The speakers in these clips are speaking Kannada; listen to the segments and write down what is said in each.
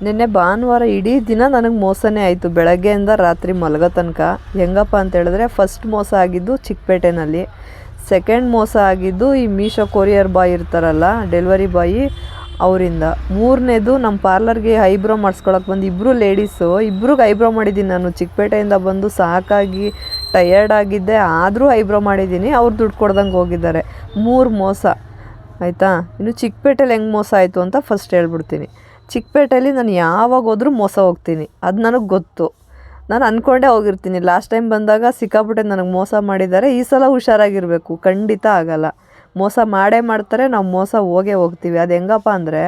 ನಿನ್ನೆ ಭಾನುವಾರ ಇಡೀ ದಿನ ನನಗೆ ಮೋಸನೇ ಆಯಿತು, ಬೆಳಗ್ಗೆಯಿಂದ ರಾತ್ರಿ ಮಲಗೋ ತನಕ. ಹೆಂಗಪ್ಪ ಅಂತ ಹೇಳಿದ್ರೆ, ಫಸ್ಟ್ ಮೋಸ ಆಗಿದ್ದು ಚಿಕ್ಕಪೇಟೆನಲ್ಲಿ, ಸೆಕೆಂಡ್ ಮೋಸ ಆಗಿದ್ದು ಈ ಮೀಶೋ ಕೊರಿಯರ್ ಬಾಯ್ ಇರ್ತಾರಲ್ಲ, ಡೆಲಿವರಿ ಬಾಯಿ, ಅವರಿಂದ. ಮೂರನೇದು ನಮ್ಮ ಪಾರ್ಲರ್ಗೆ ಐಬ್ರೋ ಮಾಡಿಸ್ಕೊಳಕ್ಕೆ ಬಂದು ಇಬ್ಬರು ಲೇಡೀಸು, ಇಬ್ರಿಗೆ ಐಬ್ರೋ ಮಾಡಿದ್ದೀನಿ ನಾನು. ಚಿಕ್ಕಪೇಟೆಯಿಂದ ಬಂದು ಸಾಕಾಗಿ ಟಯರ್ಡ್ ಆಗಿದ್ದೆ, ಆದರೂ ಐಬ್ರೋ ಮಾಡಿದ್ದೀನಿ. ಅವ್ರು ದುಡ್ಡು ಕೊಡ್ದಂಗೆ ಹೋಗಿದ್ದಾರೆ. 3 ಮೋಸ ಆಯಿತಾ. ಇನ್ನು ಚಿಕ್ಕಪೇಟೆಲಿ ಹೆಂಗೆ ಮೋಸ ಆಯಿತು ಅಂತ ಫಸ್ಟ್ ಹೇಳ್ಬಿಡ್ತೀನಿ. ಚಿಕ್ಕಪೇಟೆಯಲ್ಲಿ ನಾನು ಯಾವಾಗ ಹೋದ್ರೂ ಮೋಸ ಹೋಗ್ತೀನಿ, ಅದು ನನಗೆ ಗೊತ್ತು. ನಾನು ಅಂದ್ಕೊಂಡೇ ಹೋಗಿರ್ತೀನಿ. ಲಾಸ್ಟ್ ಟೈಮ್ ಬಂದಾಗ ಸಿಕ್ಕಾಪಟ್ಟೆ ನನಗೆ ಮೋಸ ಮಾಡಿದ್ದಾರೆ. ಈ ಸಲ ಹುಷಾರಾಗಿರಬೇಕು, ಖಂಡಿತ ಆಗಲ್ಲ. ಮೋಸ ಮಾಡೇ ಮಾಡ್ತಾರೆ, ನಾವು ಮೋಸ ಹೋಗೇ ಹೋಗ್ತೀವಿ. ಅದು ಹೆಂಗಪ್ಪ ಅಂದರೆ,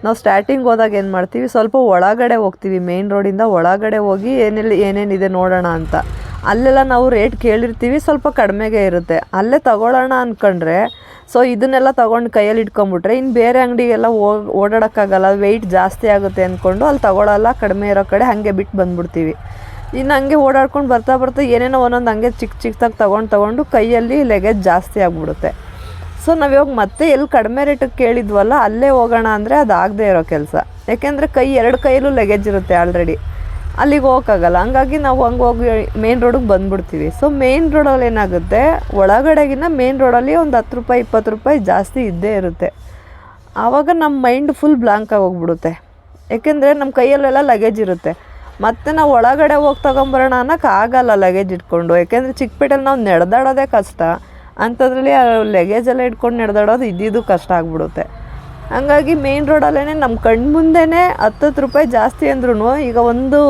ನಾವು ಸ್ಟಾರ್ಟಿಂಗ್ ಹೋದಾಗ ಏನು ಮಾಡ್ತೀವಿ, ಸ್ವಲ್ಪ ಒಳಗಡೆ ಹೋಗ್ತೀವಿ, ಮೇನ್ ರೋಡಿಂದ ಒಳಗಡೆ ಹೋಗಿ ಏನೇನಿದೆ ನೋಡೋಣ ಅಂತ. ಅಲ್ಲೆಲ್ಲ ನಾವು ರೇಟ್ ಕೇಳಿರ್ತೀವಿ, ಸ್ವಲ್ಪ ಕಡಿಮೆಗೆ ಇರುತ್ತೆ. ಅಲ್ಲೇ ತಗೊಳ್ಳೋಣ ಅಂದ್ಕೊಂಡ್ರೆ, ಸೊ ಇದನ್ನೆಲ್ಲ ತೊಗೊಂಡು ಕೈಯಲ್ಲಿ ಇಟ್ಕೊಂಬಿಟ್ರೆ ಇನ್ನು ಬೇರೆ ಅಂಗಡಿಗೆಲ್ಲ ಓಡಾಡೋಕ್ಕಾಗಲ್ಲ, ವೆಯ್ಟ್ ಜಾಸ್ತಿ ಆಗುತ್ತೆ ಅಂದ್ಕೊಂಡು ಅಲ್ಲಿ ತಗೊಳ್ಳಲ್ಲ, ಕಡಿಮೆ ಇರೋ ಕಡೆ ಹಾಗೆ ಬಿಟ್ಟು ಬಂದುಬಿಡ್ತೀವಿ. ಇನ್ನು ಹಂಗೆ ಓಡಾಡ್ಕೊಂಡು ಬರ್ತಾ ಏನೇನೋ ಒಂದೊಂದು ಹಂಗೆ ಚಿಕ್ಕದಾಗಿ ತೊಗೊಂಡು ಕೈಯಲ್ಲಿ ಲಗೇಜ್ ಜಾಸ್ತಿ ಆಗಿಬಿಡುತ್ತೆ. ಸೊ ನಾವಿವಾಗ ಮತ್ತೆ ಎಲ್ಲಿ ಕಡಿಮೆ ರೇಟಿಗೆ ಕೇಳಿದ್ವಲ್ಲ ಅಲ್ಲೇ ಹೋಗೋಣ ಅಂದರೆ ಅದು ಆಗದೆ ಇರೋ ಕೆಲಸ. ಯಾಕೆಂದರೆ ಎರಡು ಕೈಯಲ್ಲೂ ಲಗೇಜ್ ಇರುತ್ತೆ ಆಲ್ರೆಡಿ, ಅಲ್ಲಿಗೆ ಹೋಗೋಕ್ಕಾಗಲ್ಲ. ಹಂಗಾಗಿ ನಾವು ಹಂಗೆ ಹೋಗಿ ಮೇನ್ ರೋಡಿಗೆ ಬಂದುಬಿಡ್ತೀವಿ. ಸೊ ಮೇನ್ ರೋಡಲ್ಲಿ ಏನಾಗುತ್ತೆ, ಒಳಗಡೆಗಿನ್ನ ಮೇನ್ ರೋಡಲ್ಲಿ ಒಂದು 10 ರೂಪಾಯಿ 20 ರೂಪಾಯಿ ಜಾಸ್ತಿ ಇದ್ದೇ ಇರುತ್ತೆ. ಆವಾಗ ನಮ್ಮ ಮೈಂಡ್ ಫುಲ್ ಬ್ಲಾಂಕಾಗಿ ಹೋಗ್ಬಿಡುತ್ತೆ. ಯಾಕೆಂದರೆ ನಮ್ಮ ಕೈಯಲ್ಲೆಲ್ಲ ಲಗೇಜ್ ಇರುತ್ತೆ. ಮತ್ತು ನಾವು ಒಳಗಡೆ ಹೋಗಿ ತೊಗೊಂಬರೋಣ ಅನ್ನೋಕ್ಕಾಗಲ್ಲ ಲಗೇಜ್ ಇಟ್ಕೊಂಡು. ಯಾಕೆಂದರೆ ಚಿಕ್ಕಪೇಟೆಯಲ್ಲಿ ನಾವು ನಡೆದಾಡೋದೇ ಕಷ್ಟ, ಅಂಥದ್ರಲ್ಲಿ ಲಗೇಜೆಲ್ಲ ಇಟ್ಕೊಂಡು ನಡೆದಾಡೋದು ಇದ್ದಿದ್ದು ಕಷ್ಟ ಆಗಿಬಿಡುತ್ತೆ. ಹಂಗಾಗಿ ಮೇನ್ ರೋಡಲ್ಲೇ ನಮ್ಮ ಕಣ್ಣು ಮುಂದೆನೇ 10 ರೂಪಾಯಿ ಜಾಸ್ತಿ ಅಂದ್ರೂ, ಈಗ ಒಂದು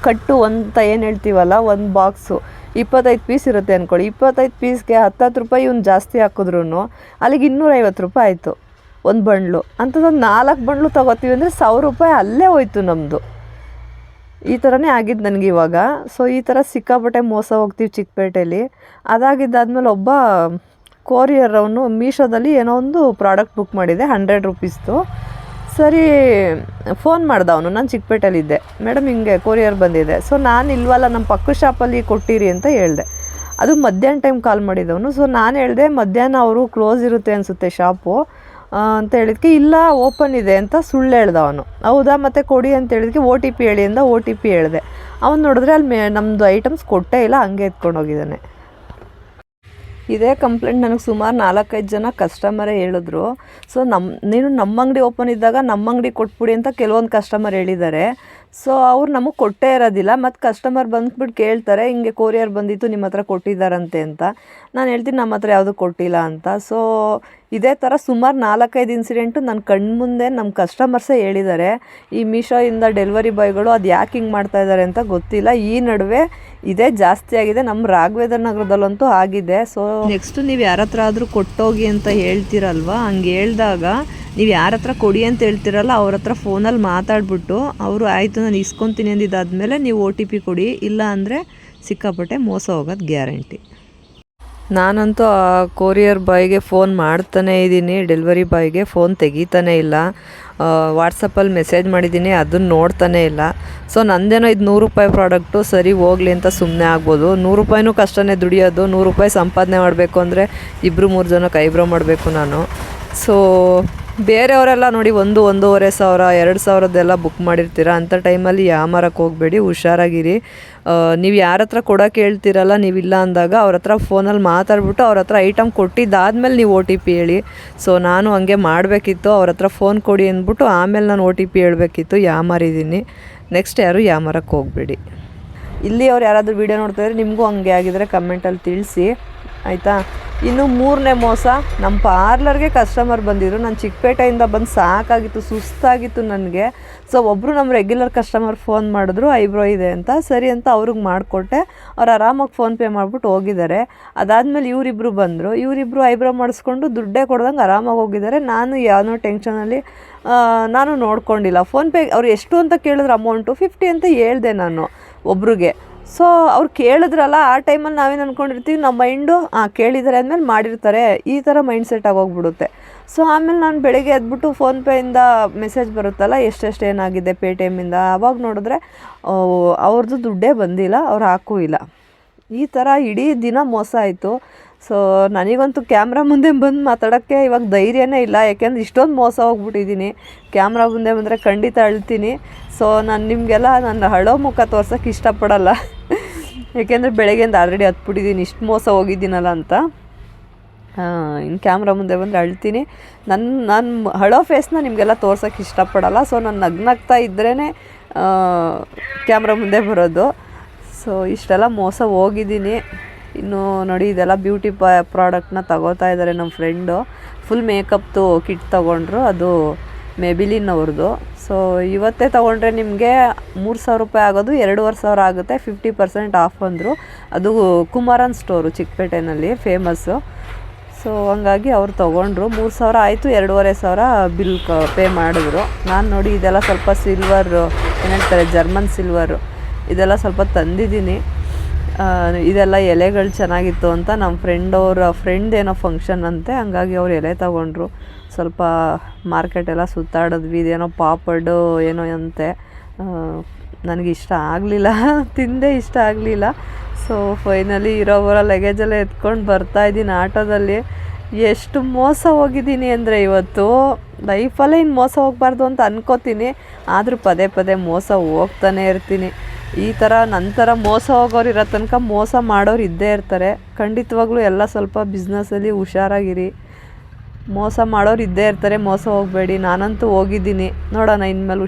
ಕಟ್ಟು ಅಂತ ಏನು ಹೇಳ್ತೀವಲ್ಲ, ಒಂದು ಬಾಕ್ಸು 25 ಪೀಸ್ ಇರುತ್ತೆ ಅಂದ್ಕೊಳ್ಳಿ. 25 ಪೀಸ್ಗೆ 10 ರೂಪಾಯಿ ಇವ್ನು ಜಾಸ್ತಿ ಹಾಕಿದ್ರೂ ಅಲ್ಲಿಗೆ 250 ರೂಪಾಯಿ ಆಯಿತು ಒಂದು ಬಂಡ್ಲು. ಅಂಥದ್ದೊಂದು 4 ಬಂಡ್ಲು ತೊಗೋತೀವಿ ಅಂದರೆ 1000 ರೂಪಾಯಿ ಅಲ್ಲೇ ಹೋಯ್ತು ನಮ್ಮದು. ಈ ಥರನೇ ಆಗಿದ್ದು ನನಗೆ ಇವಾಗ. ಸೊ ಈ ಥರ ಸಿಕ್ಕಾಪಟ್ಟೆ ಮೋಸ ಹೋಗ್ತೀವಿ ಚಿಕ್ಕಪೇಟೆಯಲ್ಲಿ. ಅದಾಗಿದ್ದಾದ್ಮೇಲೆ ಒಬ್ಬ ಕೊರಿಯರ್ ಅವನು ಮೀಶೋದಲ್ಲಿ ಏನೋ ಒಂದು ಪ್ರಾಡಕ್ಟ್ ಬುಕ್ ಮಾಡಿದೆ 100 ರೂಪೀಸ್ದು. ಸರಿ ಫೋನ್ ಮಾಡ್ದೆ ಅವನು, ನಾನು ಚಿಕ್ಕಪೇಟೆಯಲ್ಲಿದ್ದೆ. ಮೇಡಮ್ ಹಿಂಗೆ ಕೊರಿಯರ್ ಬಂದಿದೆ. ಸೊ ನಾನು ಇಲ್ವಲ್ಲ, ನಮ್ಮ ಪಕ್ಕ ಶಾಪಲ್ಲಿ ಕೊಟ್ಟಿರಿ ಅಂತ ಹೇಳಿದೆ. ಅದು ಮಧ್ಯಾಹ್ನ ಟೈಮ್ ಕಾಲ್ ಮಾಡಿದವನು. ಸೊ ನಾನು ಹೇಳಿದೆ ಮಧ್ಯಾಹ್ನ ಅವರು ಕ್ಲೋಸ್ ಇರುತ್ತೆ ಅನಿಸುತ್ತೆ ಶಾಪು ಅಂತ ಹೇಳಿದ್ಕೆ, ಇಲ್ಲ ಓಪನ್ ಇದೆ ಅಂತ ಸುಳ್ಳು ಹೇಳ್ದ ಅವನು. ಹೌದಾ, ಮತ್ತೆ ಕೊಡಿ ಅಂತ ಹೇಳಿದ್ಕೆ OTP ಹೇಳಿ ಅಂದ. OTP ಹೇಳಿದೆ. ಅವನು ನೋಡಿದ್ರೆ ಅಲ್ಲಿ ನಮ್ಮದು ಐಟಮ್ಸ್ ಕೊಟ್ಟೇ ಇಲ್ಲ, ಹಂಗೆ ಎತ್ಕೊಂಡು ಹೋಗಿದ್ದಾನೆ. ಇದೇ ಕಂಪ್ಲೇಂಟ್ ನನಗೆ ಸುಮಾರು 4-5 ಜನ ಕಸ್ಟಮರೇ ಹೇಳಿದ್ರು. ಸೊ ನೀನು ನಮ್ಮ ಅಂಗಡಿ ಓಪನ್ ಇದ್ದಾಗ ನಮ್ಮ ಅಂಗಡಿ ಕೊಟ್ಬಿಡಿ ಅಂತ ಕೆಲವೊಂದು ಕಸ್ಟಮರ್ ಹೇಳಿದ್ದಾರೆ. ಸೊ ಅವ್ರು ನಮಗೆ ಕೊಟ್ಟೇ ಇರೋದಿಲ್ಲ. ಮತ್ತು ಕಸ್ಟಮರ್ ಬಂದ್ಬಿಟ್ಟು ಕೇಳ್ತಾರೆ, ಹಿಂಗೆ ಕೊರಿಯರ್ ಬಂದಿತ್ತು ನಿಮ್ಮ ಹತ್ರ ಕೊಟ್ಟಿದ್ದಾರಂತೆ ಅಂತ. ನಾನು ಹೇಳ್ತೀನಿ ನಮ್ಮ ಹತ್ರ ಯಾವುದೂ ಕೊಟ್ಟಿಲ್ಲ ಅಂತ. ಸೊ ಇದೇ ಥರ ಸುಮಾರು 4-5 ಇನ್ಸಿಡೆಂಟು ನನ್ನ ಕಣ್ಮುಂದೆ ನಮ್ಮ ಕಸ್ಟಮರ್ಸೇ ಹೇಳಿದ್ದಾರೆ. ಈ ಮೀಶೋಯಿಂದ ಡೆಲಿವರಿ ಬಾಯ್ಗಳು ಅದು ಯಾಕೆ ಹಿಂಗೆ ಮಾಡ್ತಾಯಿದ್ದಾರೆ ಅಂತ ಗೊತ್ತಿಲ್ಲ. ಈ ನಡುವೆ ಇದೇ ಜಾಸ್ತಿ ಆಗಿದೆ, ನಮ್ಮ ರಾಘವೇಂದ್ರ ನಗರದಲ್ಲಂತೂ ಆಗಿದೆ. ಸೊ ನೆಕ್ಸ್ಟು ನೀವು ಯಾರ ಹತ್ರ ಆದರೂ ಕೊಟ್ಟೋಗಿ ಅಂತ ಹೇಳ್ತೀರಲ್ವ, ಹಂಗೆ ಹೇಳಿದಾಗ ನೀವು ಯಾರ ಹತ್ರ ಕೊಡಿ ಅಂತ ಹೇಳ್ತೀರಲ್ಲ, ಅವ್ರ ಹತ್ರ ಫೋನಲ್ಲಿ ಮಾತಾಡ್ಬಿಟ್ಟು ಅವರು ಆಯಿತು ನಾನು ಇಸ್ಕೊತೀನಿ ಅಂದಿದ್ದಾದಮೇಲೆ ನೀವು OTP ಕೊಡಿ, ಇಲ್ಲ ಅಂದರೆ ಸಿಕ್ಕಾಪಟ್ಟೆ ಮೋಸ ಹೋಗೋದು ಗ್ಯಾರಂಟಿ. ನಾನಂತೂ ಆ ಕೊರಿಯರ್ ಬಾಯ್ಗೆ ಫೋನ್ ಮಾಡ್ತಾನೇ ಇದ್ದೀನಿ, ಡೆಲಿವರಿ ಬಾಯ್ಗೆ ಫೋನ್ ತೆಗಿತಾನೇ ಇಲ್ಲ. ವಾಟ್ಸಪ್ಪಲ್ಲಿ ಮೆಸೇಜ್ ಮಾಡಿದ್ದೀನಿ, ಅದನ್ನು ನೋಡ್ತಾನೇ ಇಲ್ಲ. ಸೊ ನಂದೇನೋ ಇದು 100 ರೂಪಾಯಿ ಪ್ರಾಡಕ್ಟು, ಸರಿ ಹೋಗಲಿ ಅಂತ ಸುಮ್ಮನೆ ಆಗ್ಬೋದು. 100 ರೂಪಾಯಿನೂ ಕಷ್ಟನೇ ದುಡಿಯೋದು. 100 ರೂಪಾಯಿ ಸಂಪಾದನೆ ಮಾಡಬೇಕು ಅಂದರೆ 2-3 ಜನಕ್ಕೆ ಐಬ್ರೋ ಮಾಡಬೇಕು ನಾನು. ಸೊ ಬೇರೆಯವರೆಲ್ಲ ನೋಡಿ 1-1.5 ಸಾವಿರ 2,000 ಬುಕ್ ಮಾಡಿರ್ತೀರ. ಅಂಥ ಟೈಮಲ್ಲಿ ಯಾಮಾರಕ್ಕೆ ಹೋಗಬೇಡಿ, ಹುಷಾರಾಗಿರಿ. ನೀವು ಯಾರ ಹತ್ರ ಕೊಡೋಕೆ ಹೇಳ್ತೀರಲ್ಲ, ನೀವಿಲ್ಲ ಅಂದಾಗ ಅವ್ರ ಹತ್ರ ಫೋನಲ್ಲಿ ಮಾತಾಡ್ಬಿಟ್ಟು ಅವ್ರ ಹತ್ರ ಐಟಮ್ ಕೊಟ್ಟಿದ್ದಾದಮೇಲೆ ನೀವು OTP ಹೇಳಿ. ಸೊ ನಾನು ಹಂಗೆ ಮಾಡಬೇಕಿತ್ತು, ಅವ್ರ ಹತ್ರ ಫೋನ್ ಕೊಡಿ ಅಂದ್ಬಿಟ್ಟು ಆಮೇಲೆ ನಾನು OTP ಹೇಳಬೇಕಿತ್ತು. ಯಾಮಾರಿದ್ದೀನಿ. ನೆಕ್ಸ್ಟ್ ಯಾರು ಯಾಮಾರಕ್ಕೆ ಹೋಗಬೇಡಿ. ಇಲ್ಲಿ ಅವ್ರು ಯಾರಾದರೂ ವೀಡಿಯೋ ನೋಡ್ತಾಯಿದ್ರೆ ನಿಮಗೂ ಹಂಗೆ ಆಗಿದ್ರೆ ಕಮೆಂಟಲ್ಲಿ ತಿಳಿಸಿ, ಆಯಿತಾ. ಇನ್ನು 3ನೇ ಮೋಸ, ನಮ್ಮ ಪಾರ್ಲರ್ಗೆ ಕಸ್ಟಮರ್ ಬಂದಿದ್ರು. ನಾನು ಚಿಕ್ಕಪೇಟೆಯಿಂದ ಬಂದು ಸಾಕಾಗಿತ್ತು, ಸುಸ್ತಾಗಿತ್ತು ನನಗೆ. ಸೊ ಒಬ್ಬರು ನಮ್ಮ ರೆಗ್ಯುಲರ್ ಕಸ್ಟಮರ್ ಫೋನ್ ಮಾಡಿದ್ರು ಐಬ್ರೋ ಇದೆ ಅಂತ. ಸರಿ ಅಂತ ಅವ್ರಿಗೆ ಮಾಡಿಕೊಟ್ಟೆ. ಅವ್ರು ಆರಾಮಾಗಿ ಫೋನ್ಪೇ ಮಾಡಿಬಿಟ್ಟು ಹೋಗಿದ್ದಾರೆ. ಅದಾದಮೇಲೆ ಇವರಿಬ್ಬರು ಬಂದರು. ಇವರಿಬ್ಬರು ಐಬ್ರೋ ಮಾಡಿಸ್ಕೊಂಡು ದುಡ್ಡೇ ಕೊಡ್ದಂಗೆ ಆರಾಮಾಗಿ ಹೋಗಿದ್ದಾರೆ. ನಾನು ಯಾವನೋ ಟೆನ್ಷನಲ್ಲಿ ನಾನು ನೋಡ್ಕೊಂಡಿಲ್ಲ. ಫೋನ್ಪೇ ಅವ್ರು ಎಷ್ಟು ಅಂತ ಕೇಳಿದ್ರು ಅಮೌಂಟು 50 ಅಂತ ಹೇಳಿದೆ ನಾನು ಒಬ್ರಿಗೆ. ಸೊ ಅವ್ರು ಕೇಳಿದ್ರಲ್ಲ, ಆ ಟೈಮಲ್ಲಿ ನಾವೇನು ಅಂದ್ಕೊಂಡಿರ್ತೀವಿ, ನಮ್ಮ ಮೈಂಡು ಕೇಳಿದ್ದಾರೆ ಅಂದಮೇಲೆ ಮಾಡಿರ್ತಾರೆ, ಈ ಥರ ಮೈಂಡ್ ಸೆಟ್ ಆಗೋಗ್ಬಿಡುತ್ತೆ. ಸೊ ಆಮೇಲೆ ನಾನು ಬೆಳಗ್ಗೆ ಎದ್ಬಿಟ್ಟು ಫೋನ್ಪೇಯಿಂದ ಮೆಸೇಜ್ ಬರುತ್ತಲ್ಲ ಎಷ್ಟೆಷ್ಟು ಏನಾಗಿದೆ ಪೇಟಿಎಮ್ಮಿಂದ, ಆವಾಗ ನೋಡಿದ್ರೆ ಅವ್ರದ್ದು ದುಡ್ಡೇ ಬಂದಿಲ್ಲ, ಅವ್ರು ಹಾಕೂ ಇಲ್ಲ. ಈ ಥರ ಇಡೀ ದಿನ ಮೋಸ ಆಯಿತು. ಸೊ ನನಗಂತೂ ಕ್ಯಾಮ್ರಾ ಮುಂದೆ ಬಂದು ಮಾತಾಡೋಕ್ಕೆ ಇವಾಗ ಧೈರ್ಯನೇ ಇಲ್ಲ, ಯಾಕೆಂದ್ರೆ ಇಷ್ಟೊಂದು ಮೋಸ ಹೋಗ್ಬಿಟ್ಟಿದ್ದೀನಿ. ಕ್ಯಾಮ್ರಾ ಮುಂದೆ ಬಂದರೆ ಖಂಡಿತ ಅಳ್ತೀನಿ. ಸೊ ನಾನು ನಿಮಗೆಲ್ಲ ನನ್ನ ಅಳೋ ಮುಖ ತೋರ್ಸೋಕ್ಕೆ ಇಷ್ಟಪಡಲ್ಲ, ಯಾಕೆಂದರೆ ಬೆಳಗ್ಗೆಯಿಂದ ಆಲ್ರೆಡಿ ಹತ್ಬಿಟ್ಟಿದ್ದೀನಿ, ಇಷ್ಟು ಮೋಸ ಹೋಗಿದ್ದೀನಲ್ಲ ಅಂತ. ಇನ್ನು ಕ್ಯಾಮ್ರಾ ಮುಂದೆ ಬಂದರೆ ಅಳ್ತೀನಿ. ನಾನು ಅಳೋ ಫೇಸ್ನ ನಿಮಗೆಲ್ಲ ತೋರ್ಸೋಕ್ಕೆ ಇಷ್ಟಪಡಲ್ಲ. ಸೊ ನಾನು ನಗ್ನಗ್ತಾ ಇದ್ರೇ ಕ್ಯಾಮ್ರಾ ಮುಂದೆ ಬರೋದು. ಸೊ ಇಷ್ಟೆಲ್ಲ ಮೋಸ ಹೋಗಿದ್ದೀನಿ. ಇನ್ನು ನೋಡಿ, ಇದೆಲ್ಲ ಬ್ಯೂಟಿ ಪ್ರಾಡಕ್ಟ್ನ ತಗೋತಾ ಇದ್ದಾರೆ ನಮ್ಮ ಫ್ರೆಂಡು. ಫುಲ್ ಮೇಕಪ್ದು ಕಿಟ್ ತೊಗೊಂಡ್ರು, ಅದು ಮೆಬಿಲಿನ್ ಅವ್ರದ್ದು. ಸೊ ಇವತ್ತೇ ತೊಗೊಂಡ್ರೆ ನಿಮಗೆ 3,000 ರೂಪಾಯಿ ಆಗೋದು 2,500 ಆಗುತ್ತೆ, 50% ಆಫ್ ಅಂದರು. ಅದು ಕುಮಾರನ್ ಸ್ಟೋರು ಚಿಕ್ಕಪೇಟೆನಲ್ಲಿ ಫೇಮಸ್ಸು. ಸೊ ಹಂಗಾಗಿ ಅವ್ರು ತೊಗೊಂಡ್ರು. 3,000 ಆಯಿತು, 2,500 ಬಿಲ್ ಪೇ ಮಾಡಿದ್ರು. ನಾನು ನೋಡಿ ಇದೆಲ್ಲ ಸ್ವಲ್ಪ ಸಿಲ್ವರು ಏನು ಹೇಳ್ತಾರೆ, ಜರ್ಮನ್ ಸಿಲ್ವರು, ಇದೆಲ್ಲ ಸ್ವಲ್ಪ ತಂದಿದ್ದೀನಿ. ಇದೆಲ್ಲ ಎಲೆಗಳು ಚೆನ್ನಾಗಿತ್ತು ಅಂತ ನಮ್ಮ ಫ್ರೆಂಡ್ ಏನೋ ಫಂಕ್ಷನ್ ಅಂತೆ, ಹಂಗಾಗಿ ಅವ್ರು ಎಲೆ ತೊಗೊಂಡ್ರು. ಸ್ವಲ್ಪ ಮಾರ್ಕೆಟೆಲ್ಲ ಸುತ್ತಾಡಿದ್ವಿ. ಇದೇನೋ ಪಾಪಡು ಏನೋ ಅಂತೆ, ನನಗೆ ಇಷ್ಟ ಆಗಲಿಲ್ಲ, ತಿಂದೇ ಇಷ್ಟ ಆಗಲಿಲ್ಲ. ಸೊ ಫೈನಲಿ ಇರೋವರ ಲಗೇಜೆಲ್ಲ ಎತ್ಕೊಂಡು ಬರ್ತಾಯಿದ್ದೀನಿ ಆಟೋದಲ್ಲಿ. ಎಷ್ಟು ಮೋಸ ಹೋಗಿದ್ದೀನಿ ಅಂದರೆ ಇವತ್ತು ಲೈಫಲ್ಲೇ ಇನ್ನು ಮೋಸ ಹೋಗಬಾರ್ದು ಅಂತ ಅನ್ಕೋತೀನಿ, ಆದರೂ ಪದೇ ಪದೇ ಮೋಸ ಹೋಗ್ತಾನೆ ಇರ್ತೀನಿ. ಈ ಥರ ನಂತರ ಮೋಸ ಹೋಗೋರು ಇರೋ ತನಕ ಮೋಸ ಮಾಡೋರು ಇದ್ದೇ ಇರ್ತಾರೆ. ಖಂಡಿತವಾಗ್ಲೂ ಎಲ್ಲ ಸ್ವಲ್ಪ ಬಿಸ್ನೆಸ್ಸಲ್ಲಿ ಹುಷಾರಾಗಿರಿ. ಮೋಸ ಮಾಡೋರು ಇದ್ದೇ ಇರ್ತಾರೆ, ಮೋಸ ಹೋಗಬೇಡಿ. ನಾನಂತೂ ಹೋಗಿದ್ದೀನಿ, ನೋಡೋಣ ಇನ್ಮೇಲೆ